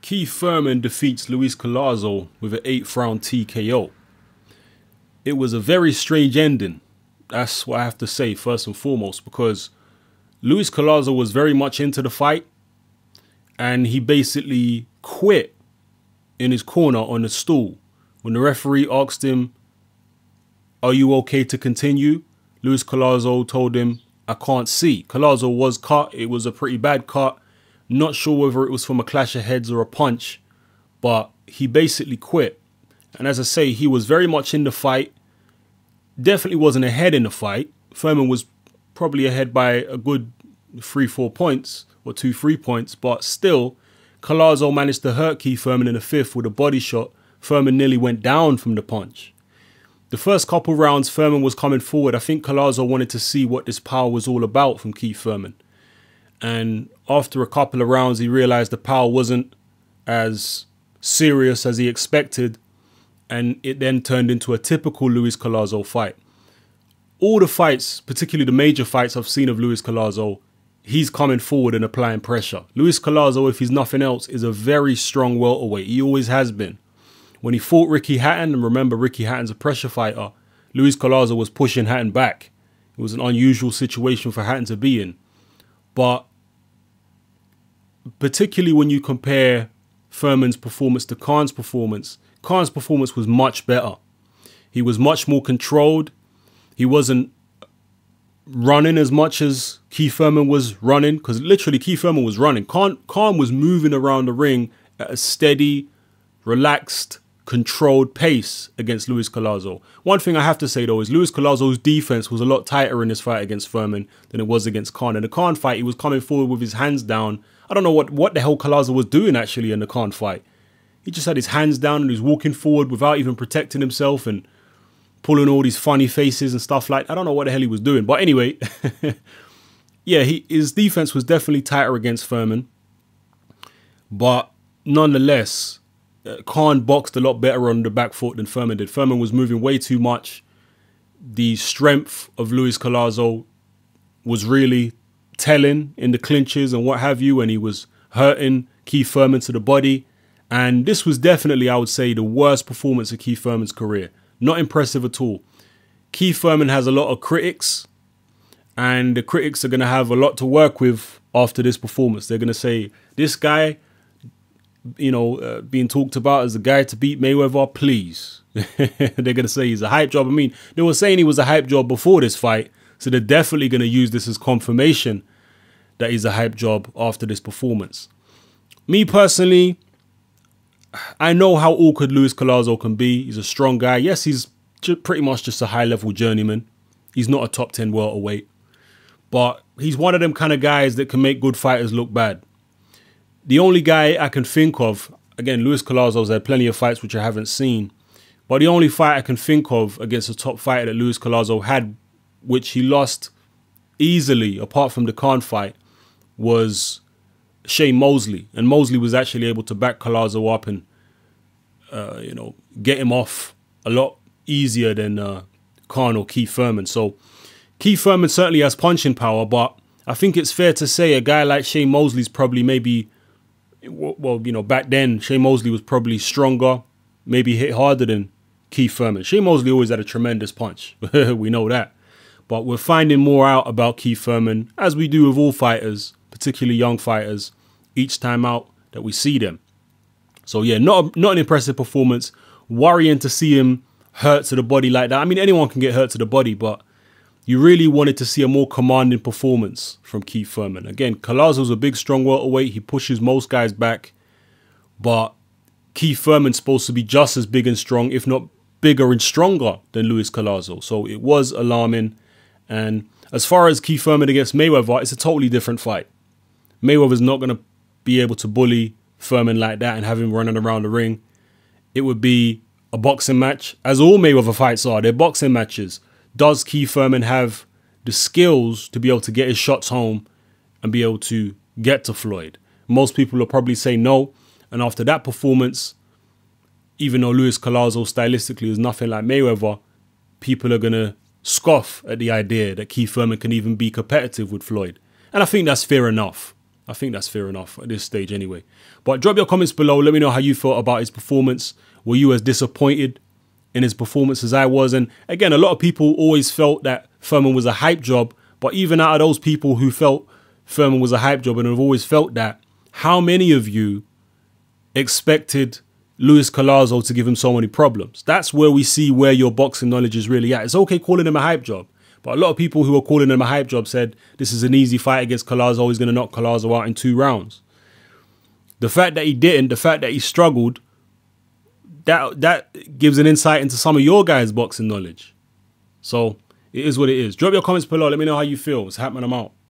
Keith Thurman defeats Luis Collazo with an 8th round TKO. It was a very strange ending. That's what I have to say first and foremost, because Luis Collazo was very much into the fight and he basically quit in his corner on the stool. When the referee asked him, "Are you okay to continue?" Luis Collazo told him, "I can't see." Collazo was cut. It was a pretty bad cut. Not sure whether it was from a clash of heads or a punch, but he basically quit. And as I say, he was very much in the fight. Definitely wasn't ahead in the fight. Thurman was probably ahead by a good 3-4 points or 2-3 points, but still, Collazo managed to hurt Keith Thurman in the 5th with a body shot. Thurman nearly went down from the punch. The first couple rounds, Thurman was coming forward. I think Collazo wanted to see what this power was all about from Keith Thurman. And after a couple of rounds, he realized the power wasn't as serious as he expected. And it then turned into a typical Luis Collazo fight. All the fights, particularly the major fights I've seen of Luis Collazo, he's coming forward and applying pressure. Luis Collazo, if he's nothing else, is a very strong welterweight. He always has been. When he fought Ricky Hatton, and remember Ricky Hatton's a pressure fighter, Luis Collazo was pushing Hatton back. It was an unusual situation for Hatton to be in. But particularly when you compare Thurman's performance to Khan's performance was much better. He was much more controlled. He wasn't running as much as Keith Thurman was running, because literally Keith Thurman was running. Khan was moving around the ring at a steady, relaxed, controlled pace against Luis Collazo. One thing I have to say though is Luis Collazo's defense was a lot tighter in this fight against Thurman than it was against Khan. In the Khan fight, he was coming forward with his hands down. I don't know what the hell Collazo was doing actually in the Khan fight. He just had his hands down and he was walking forward without even protecting himself and pulling all these funny faces and stuff like that. I don't know what the hell he was doing. But anyway, yeah, his defense was definitely tighter against Thurman. But nonetheless, Khan boxed a lot better on the back foot than Thurman did. Thurman was moving way too much. The strength of Luis Collazo was really telling in the clinches and what have you, and he was hurting Keith Thurman to the body. And this was definitely, I would say, the worst performance of Keith Thurman's career. Not impressive at all. Keith Thurman has a lot of critics, and the critics are going to have a lot to work with after this performance. They're going to say, this guy, you know, being talked about as the guy to beat Mayweather, please. They're going to say he's a hype job. I mean, they were saying he was a hype job before this fight, so they're definitely going to use this as confirmation that he's a hype job after this performance. Me personally, I know how awkward Luis Collazo can be. He's a strong guy. Yes, he's pretty much just a high-level journeyman. He's not a top 10 welterweight. But he's one of them kind of guys that can make good fighters look bad. The only guy I can think of, again, Luis Collazo's had plenty of fights which I haven't seen, but the only fight I can think of against a top fighter that Luis Collazo had, which he lost easily, apart from the Khan fight, was Shane Mosley. And Mosley was actually able to back Collazo up and, you know, get him off a lot easier than Khan or Keith Thurman. So Keith Thurman certainly has punching power, but I think it's fair to say a guy like Shane Mosley's probably maybe, well, you know, back then, Shane Mosley was probably stronger, maybe hit harder than Keith Thurman. Shane Mosley always had a tremendous punch. We know that. But we're finding more out about Keith Thurman, as we do with all fighters, particularly young fighters, each time out that we see them. So yeah, not an impressive performance. Worrying to see him hurt to the body like that. I mean, anyone can get hurt to the body, but you really wanted to see a more commanding performance from Keith Thurman. Again, Collazo's a big, strong welterweight. He pushes most guys back. But Keith Thurman's supposed to be just as big and strong, if not bigger and stronger than Luis Collazo. So it was alarming. And as far as Keith Thurman against Mayweather, it's a totally different fight. Mayweather's not going to be able to bully Thurman like that and have him running around the ring. It would be a boxing match, as all Mayweather fights are. They're boxing matches. Does Keith Thurman have the skills to be able to get his shots home and be able to get to Floyd? Most people will probably say no. And after that performance, even though Luis Collazo stylistically is nothing like Mayweather, people are going to scoff at the idea that Keith Thurman can even be competitive with Floyd. And I think that's fair enough. I think that's fair enough at this stage anyway. But drop your comments below. Let me know how you felt about his performance. Were you as disappointed in his performance as I was? And again, a lot of people always felt that Thurman was a hype job. But even out of those people who felt Thurman was a hype job and have always felt that, how many of you expected Luis Collazo to give him so many problems? That's where we see where your boxing knowledge is really at. It's okay calling him a hype job, but a lot of people who are calling him a hype job said this is an easy fight against Collazo. He's going to knock Collazo out in 2 rounds. The fact that he didn't, the fact that he struggled, that gives an insight into some of your guys' boxing knowledge. So it is what it is. Drop your comments below. Let me know how you feel. It's happening. I'm out.